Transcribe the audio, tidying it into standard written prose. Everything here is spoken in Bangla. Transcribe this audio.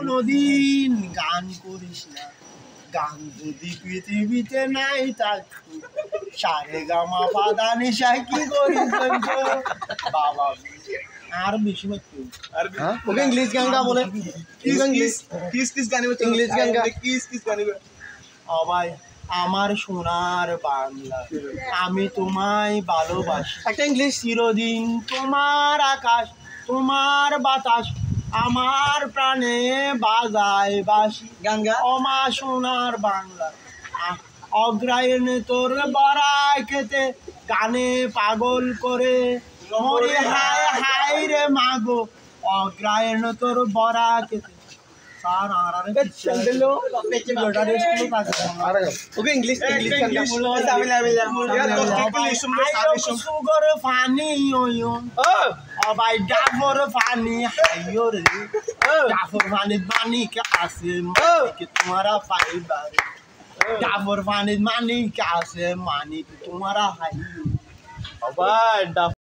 কোনদিন গান করিস না, গান যদি পৃথিবীতে নাই থাকতো সারে গামা পাদা নিশা কি করিস বাবা আর বেশি ওকে ইংলিশ গান গা বলে কিস গান ইংলিশ গান গা কিস গান ও ভাই আমার সোনার বাংলা আমি তোমায় ভালোবাসি একটা ইংলিশ চিরদিন তোমার আকাশ তোমার বাতাস আমার প্রাণে বাজায় বাসি গাঙ্গা ওমা সোনার বাংলা অগ্রায়ণ তোর বড়াই খেতে গানে পাগল করে মরে হায় হায় রে মাগো অগ্রায়ণ তোর বড়া খেতে ওকে ইংলিশ সুগর পানি ভাই ডাফর পানি হাইও রে ডাফর পানির পানি কে আছে তোমারা পাইবার ডাফর পানির মানি কে আছে মানি তোমারা হাইও ভাই